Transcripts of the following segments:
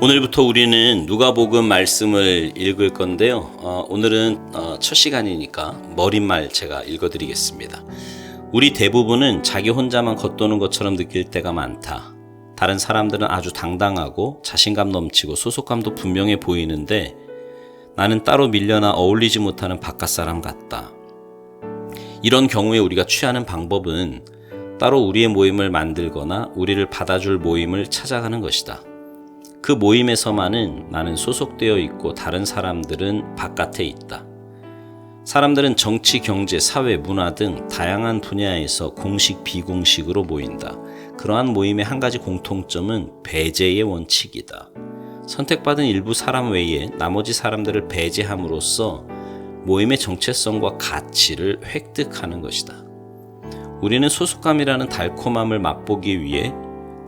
오늘부터 우리는 누가복음 말씀을 읽을 건데요. 오늘은 첫 시간이니까 머릿말 제가 읽어드리겠습니다. 우리 대부분은 자기 혼자만 겉도는 것처럼 느낄 때가 많다. 다른 사람들은 아주 당당하고 자신감 넘치고 소속감도 분명해 보이는데 나는 따로 밀려나 어울리지 못하는 바깥 사람 같다. 이런 경우에 우리가 취하는 방법은 따로 우리의 모임을 만들거나 우리를 받아줄 모임을 찾아가는 것이다. 그 모임에서만은 나는 소속되어 있고 다른 사람들은 바깥에 있다. 사람들은 정치, 경제, 사회, 문화 등 다양한 분야에서 공식, 비공식으로 모인다. 그러한 모임의 한 가지 공통점은 배제의 원칙이다. 선택받은 일부 사람 외에 나머지 사람들을 배제함으로써 모임의 정체성과 가치를 획득하는 것이다. 우리는 소속감이라는 달콤함을 맛보기 위해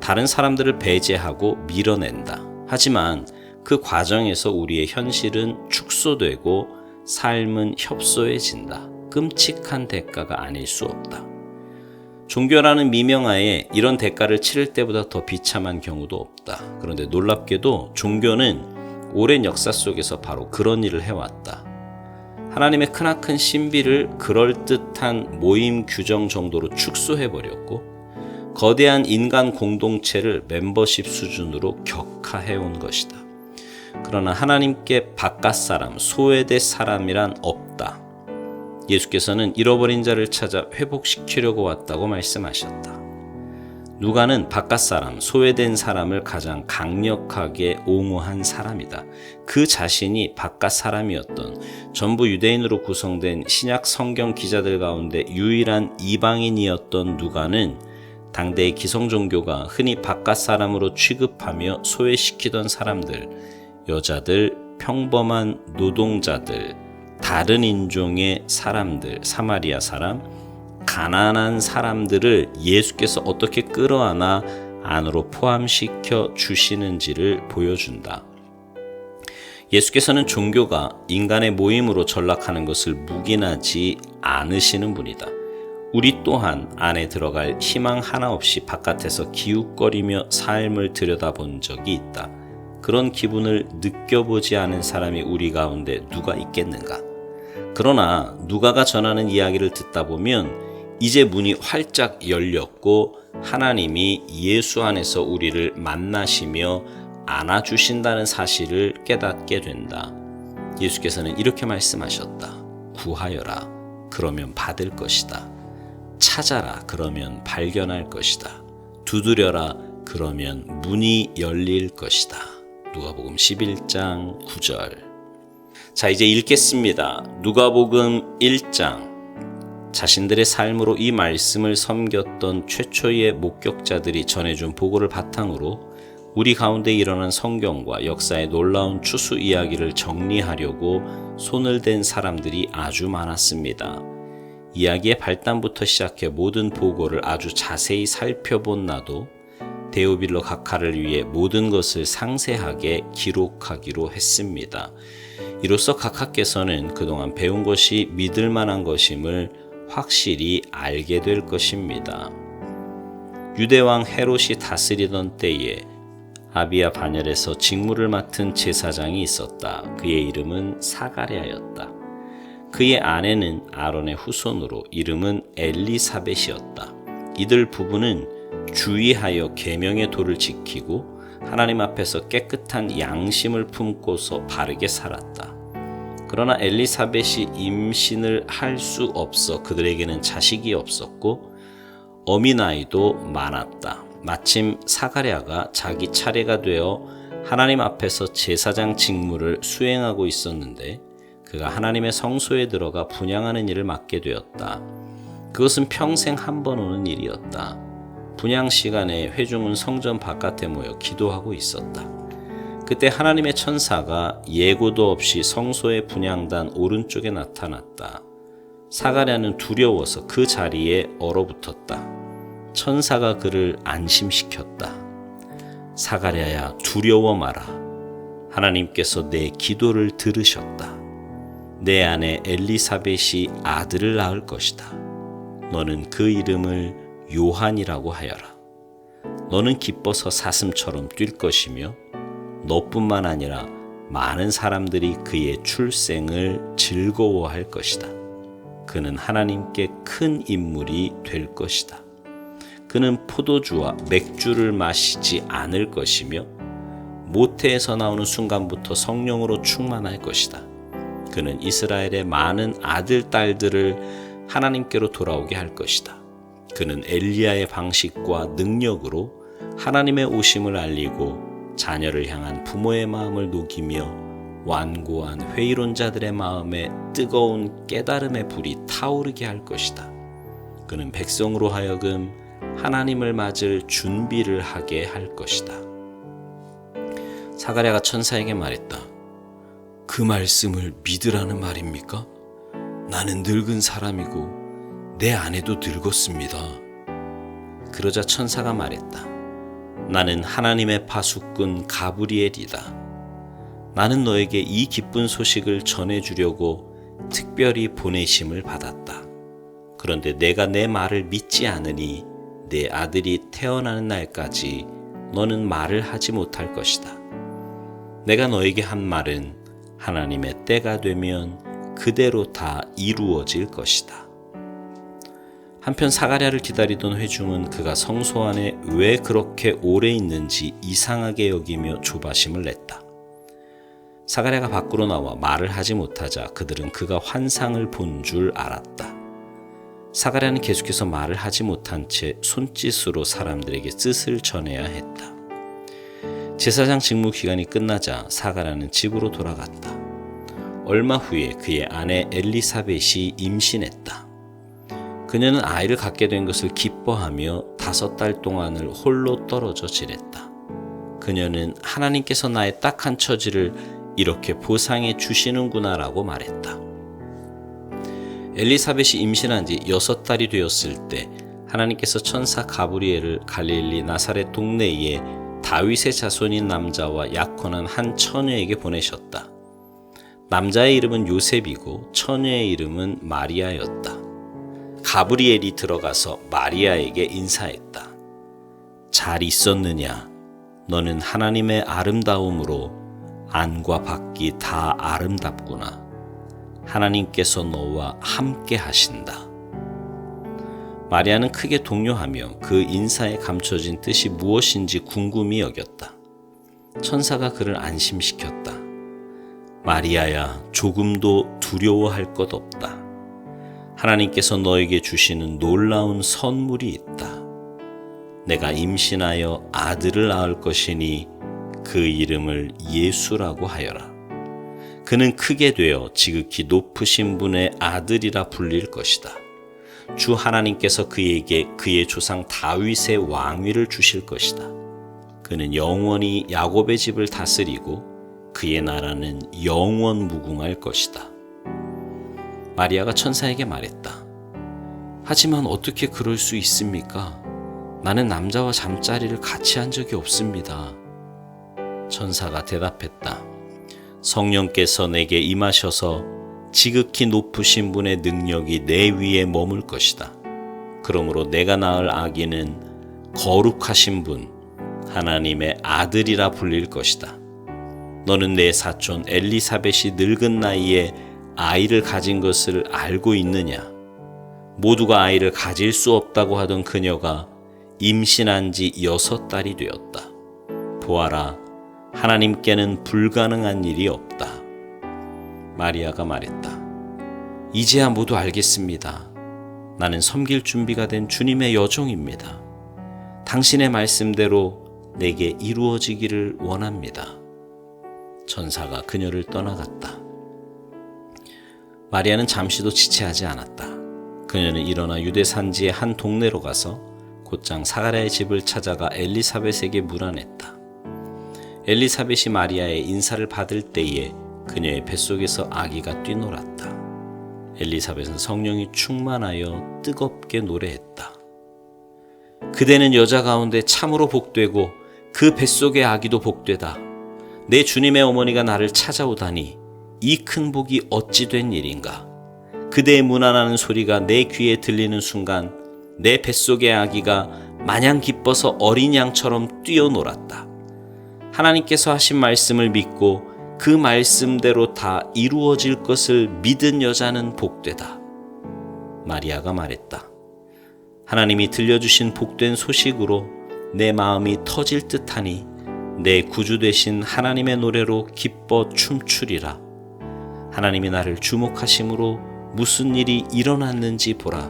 다른 사람들을 배제하고 밀어낸다. 하지만 그 과정에서 우리의 현실은 축소되고 삶은 협소해진다. 끔찍한 대가가 아닐 수 없다. 종교라는 미명하에 이런 대가를 치를 때보다 더 비참한 경우도 없다. 그런데 놀랍게도 종교는 오랜 역사 속에서 바로 그런 일을 해왔다. 하나님의 크나큰 신비를 그럴듯한 모임 규정 정도로 축소해버렸고 거대한 인간 공동체를 멤버십 수준으로 격하해온 것이다. 그러나 하나님께 바깥 사람, 소외된 사람이란 없다. 예수께서는 잃어버린 자를 찾아 회복시키려고 왔다고 말씀하셨다. 누가는 바깥 사람, 소외된 사람을 가장 강력하게 옹호한 사람이다. 그 자신이 바깥 사람이었던 전부 유대인으로 구성된 신약 성경 기자들 가운데 유일한 이방인이었던 누가는 당대의 기성종교가 흔히 바깥 사람으로 취급하며 소외시키던 사람들, 여자들, 평범한 노동자들, 다른 인종의 사람들, 사마리아 사람, 가난한 사람들을 예수께서 어떻게 끌어안아 안으로 포함시켜 주시는지를 보여준다. 예수께서는 종교가 인간의 모임으로 전락하는 것을 묵인하지 않으시는 분이다. 우리 또한 안에 들어갈 희망 하나 없이 바깥에서 기웃거리며 삶을 들여다본 적이 있다. 그런 기분을 느껴보지 않은 사람이 우리 가운데 누가 있겠는가? 그러나 누가가 전하는 이야기를 듣다 보면 이제 문이 활짝 열렸고 하나님이 예수 안에서 우리를 만나시며 안아주신다는 사실을 깨닫게 된다. 예수께서는 이렇게 말씀하셨다. 구하여라. 그러면 받을 것이다. 찾아라. 그러면 발견할 것이다. 두드려라. 그러면 문이 열릴 것이다. 누가복음 11장 9절. 자, 이제 읽겠습니다. 누가복음 1장. 자신들의 삶으로 이 말씀을 섬겼던 최초의 목격자들이 전해준 보고를 바탕으로 우리 가운데 일어난 성경과 역사의 놀라운 추수 이야기를 정리하려고 손을 댄 사람들이 아주 많았습니다. 이야기의 발단부터 시작해 모든 보고를 아주 자세히 살펴본 나도 데오빌로 각하를 위해 모든 것을 상세하게 기록하기로 했습니다. 이로써 각하께서는 그동안 배운 것이 믿을 만한 것임을 확실히 알게 될 것입니다. 유대왕 헤롯이 다스리던 때에 아비야 반열에서 직무를 맡은 제사장이 있었다. 그의 이름은 사가랴였다. 그의 아내는 아론의 후손으로 이름은 엘리사벳이었다. 이들 부부는 주의하여 계명의 도를 지키고 하나님 앞에서 깨끗한 양심을 품고서 바르게 살았다. 그러나 엘리사벳이 임신을 할 수 없어 그들에게는 자식이 없었고 어미 나이도 많았다. 마침 사가랴가 자기 차례가 되어 하나님 앞에서 제사장 직무를 수행하고 있었는데 그가 하나님의 성소에 들어가 분향하는 일을 맡게 되었다. 그것은 평생 한 번 오는 일이었다. 분향 시간에 회중은 성전 바깥에 모여 기도하고 있었다. 그때 하나님의 천사가 예고도 없이 성소의 분향단 오른쪽에 나타났다. 사가랴는 두려워서 그 자리에 얼어붙었다. 천사가 그를 안심시켰다. 사가랴야, 두려워 마라. 하나님께서 내 기도를 들으셨다. 내 아내 엘리사벳이 아들을 낳을 것이다. 너는 그 이름을 요한이라고 하여라. 너는 기뻐서 사슴처럼 뛸 것이며 너뿐만 아니라 많은 사람들이 그의 출생을 즐거워할 것이다. 그는 하나님께 큰 인물이 될 것이다. 그는 포도주와 맥주를 마시지 않을 것이며 모태에서 나오는 순간부터 성령으로 충만할 것이다. 그는 이스라엘의 많은 아들, 딸들을 하나님께로 돌아오게 할 것이다. 그는 엘리야의 방식과 능력으로 하나님의 오심을 알리고 자녀를 향한 부모의 마음을 녹이며 완고한 회의론자들의 마음에 뜨거운 깨달음의 불이 타오르게 할 것이다. 그는 백성으로 하여금 하나님을 맞을 준비를 하게 할 것이다. 사가랴가 천사에게 말했다. 그 말씀을 믿으라는 말입니까? 나는 늙은 사람이고 내 아내도 늙었습니다. 그러자 천사가 말했다. 나는 하나님의 파수꾼 가브리엘이다. 나는 너에게 이 기쁜 소식을 전해주려고 특별히 보내심을 받았다. 그런데 내가 내 말을 믿지 않으니 내 아들이 태어나는 날까지 너는 말을 하지 못할 것이다. 내가 너에게 한 말은 하나님의 때가 되면 그대로 다 이루어질 것이다. 한편 사가랴를 기다리던 회중은 그가 성소 안에 왜 그렇게 오래 있는지 이상하게 여기며 조바심을 냈다. 사가랴가 밖으로 나와 말을 하지 못하자 그들은 그가 환상을 본 줄 알았다. 사가랴는 계속해서 말을 하지 못한 채 손짓으로 사람들에게 뜻을 전해야 했다. 제사장 직무 기간이 끝나자 사가랴는 집으로 돌아갔다. 얼마 후에 그의 아내 엘리사벳이 임신했다. 그녀는 아이를 갖게 된 것을 기뻐하며 5달 동안을 홀로 떨어져 지냈다. 그녀는 하나님께서 나의 딱한 처지를 이렇게 보상해 주시는구나라고 말했다. 엘리사벳이 임신한 지 6달이 되었을 때 하나님께서 천사 가브리엘을 갈릴리 나사렛 동네에 다윗의 자손인 남자와 약혼한 한 처녀에게 보내셨다. 남자의 이름은 요셉이고 처녀의 이름은 마리아였다. 가브리엘이 들어가서 마리아에게 인사했다. 잘 있었느냐? 너는 하나님의 아름다움으로 안과 밖이 다 아름답구나. 하나님께서 너와 함께 하신다. 마리아는 크게 동요하며 그 인사에 감춰진 뜻이 무엇인지 궁금히 여겼다. 천사가 그를 안심시켰다. 마리아야, 조금도 두려워할 것 없다. 하나님께서 너에게 주시는 놀라운 선물이 있다. 내가 임신하여 아들을 낳을 것이니 그 이름을 예수라고 하여라. 그는 크게 되어 지극히 높으신 분의 아들이라 불릴 것이다. 주 하나님께서 그에게 그의 조상 다윗의 왕위를 주실 것이다. 그는 영원히 야곱의 집을 다스리고 그의 나라는 영원 무궁할 것이다. 마리아가 천사에게 말했다. 하지만 어떻게 그럴 수 있습니까? 나는 남자와 잠자리를 같이 한 적이 없습니다. 천사가 대답했다. 성령께서 내게 임하셔서 지극히 높으신 분의 능력이 내 위에 머물 것이다. 그러므로 내가 낳을 아기는 거룩하신 분, 하나님의 아들이라 불릴 것이다. 너는 내 사촌 엘리사벳이 늙은 나이에 아이를 가진 것을 알고 있느냐? 모두가 아이를 가질 수 없다고 하던 그녀가 임신한 지 6달이 되었다. 보아라, 하나님께는 불가능한 일이 없다. 마리아가 말했다. 이제야 모두 알겠습니다. 나는 섬길 준비가 된 주님의 여종입니다. 당신의 말씀대로 내게 이루어지기를 원합니다. 천사가 그녀를 떠나갔다. 마리아는 잠시도 지체하지 않았다. 그녀는 일어나 유대 산지의 한 동네로 가서 곧장 사가랴의 집을 찾아가 엘리사벳에게 문안했다. 엘리사벳이 마리아의 인사를 받을 때에 그녀의 뱃속에서 아기가 뛰놀았다. 엘리사벳은 성령이 충만하여 뜨겁게 노래했다. 그대는 여자 가운데 참으로 복되고 그 뱃속의 아기도 복되다. 내 주님의 어머니가 나를 찾아오다니 이 큰 복이 어찌 된 일인가. 그대의 문안하는 소리가 내 귀에 들리는 순간 내 뱃속의 아기가 마냥 기뻐서 어린 양처럼 뛰어놀았다. 하나님께서 하신 말씀을 믿고 그 말씀대로 다 이루어질 것을 믿은 여자는 복되다. 마리아가 말했다. 하나님이 들려주신 복된 소식으로 내 마음이 터질 듯하니 내 구주 되신 하나님의 노래로 기뻐 춤추리라. 하나님이 나를 주목하심으로 무슨 일이 일어났는지 보라.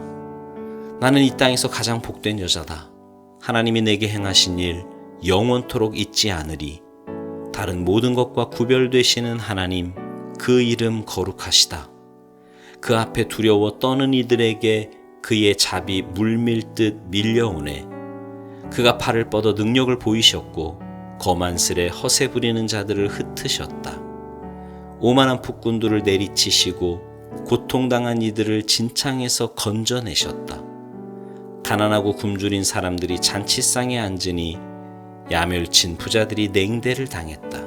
나는 이 땅에서 가장 복된 여자다. 하나님이 내게 행하신 일 영원토록 잊지 않으리. 다른 모든 것과 구별되시는 하나님, 그 이름 거룩하시다. 그 앞에 두려워 떠는 이들에게 그의 잡이 물밀듯 밀려오네. 그가 팔을 뻗어 능력을 보이셨고 거만스레 허세 부리는 자들을 흩으셨다. 오만한 폭군들을 내리치시고 고통당한 이들을 진창에서 건져내셨다. 가난하고 굶주린 사람들이 잔치상에 앉으니 야멸친 부자들이 냉대를 당했다.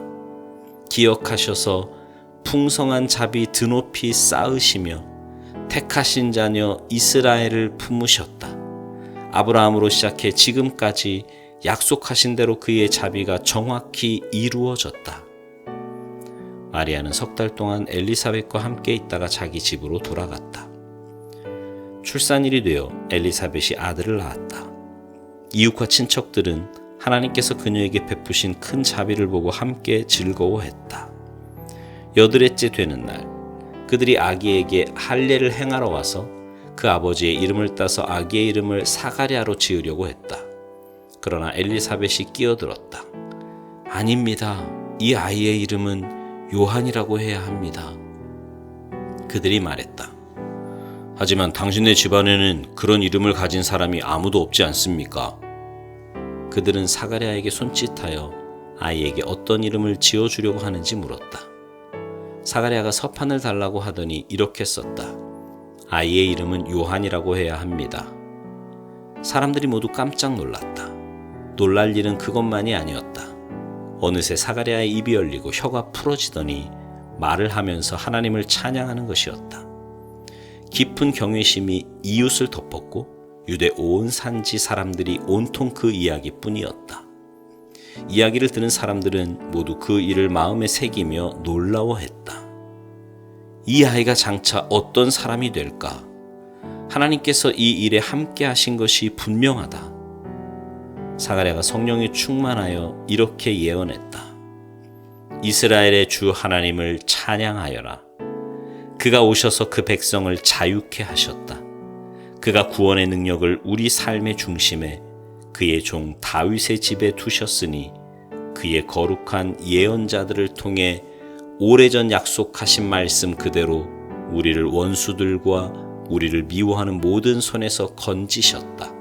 기억하셔서 풍성한 잡이 드높이 쌓으시며 택하신 자녀 이스라엘을 품으셨다. 아브라함으로 시작해 지금까지 약속하신 대로 그의 자비가 정확히 이루어졌다. 마리아는 석 달 동안 엘리사벳과 함께 있다가 자기 집으로 돌아갔다. 출산일이 되어 엘리사벳이 아들을 낳았다. 이웃과 친척들은 하나님께서 그녀에게 베푸신 큰 자비를 보고 함께 즐거워했다. 8회째 되는 날, 그들이 아기에게 할례를 행하러 와서 그 아버지의 이름을 따서 아기의 이름을 사가랴로 지으려고 했다. 그러나 엘리사벳이 끼어들었다. 아닙니다. 이 아이의 이름은 요한이라고 해야 합니다. 그들이 말했다. 하지만 당신네 집안에는 그런 이름을 가진 사람이 아무도 없지 않습니까? 그들은 사가랴에게 손짓하여 아이에게 어떤 이름을 지어주려고 하는지 물었다. 사가랴가 서판을 달라고 하더니 이렇게 썼다. 아이의 이름은 요한이라고 해야 합니다. 사람들이 모두 깜짝 놀랐다. 놀랄 일은 그것만이 아니었다. 어느새 사가랴의 입이 열리고 혀가 풀어지더니 말을 하면서 하나님을 찬양하는 것이었다. 깊은 경외심이 이웃을 덮었고 유대 온 산지 사람들이 온통 그 이야기뿐이었다. 이야기를 들은 사람들은 모두 그 일을 마음에 새기며 놀라워했다. 이 아이가 장차 어떤 사람이 될까? 하나님께서 이 일에 함께 하신 것이 분명하다. 사가랴가 성령에 충만하여 이렇게 예언했다. 이스라엘의 주 하나님을 찬양하여라. 그가 오셔서 그 백성을 자유케 하셨다. 그가 구원의 능력을 우리 삶의 중심에 그의 종 다윗의 집에 두셨으니 그의 거룩한 예언자들을 통해 오래전 약속하신 말씀 그대로 우리를 원수들과 우리를 미워하는 모든 손에서 건지셨다.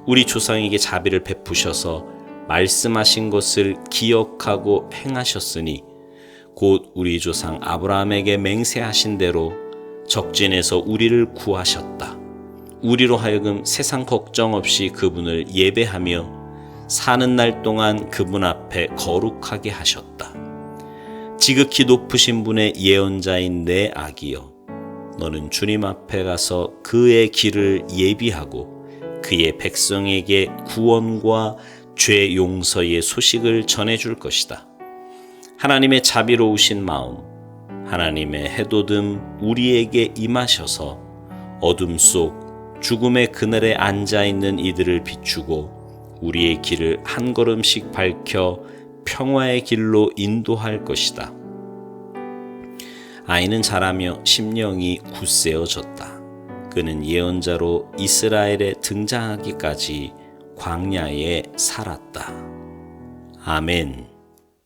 우리 조상에게 자비를 베푸셔서 말씀하신 것을 기억하고 행하셨으니 곧 우리 조상 아브라함에게 맹세하신 대로 적진에서 우리를 구하셨다. 우리로 하여금 세상 걱정 없이 그분을 예배하며 사는 날 동안 그분 앞에 거룩하게 하셨다. 지극히 높으신 분의 예언자인 내 아기여, 너는 주님 앞에 가서 그의 길을 예비하고 그의 백성에게 구원과 죄 용서의 소식을 전해줄 것이다. 하나님의 자비로우신 마음, 하나님의 해돋음 우리에게 임하셔서 어둠 속 죽음의 그늘에 앉아있는 이들을 비추고 우리의 길을 한 걸음씩 밝혀 평화의 길로 인도할 것이다. 아이는 자라며 심령이 굳세어졌다. 그는 예언자로 이스라엘에 등장하기까지 광야에 살았다. 아멘.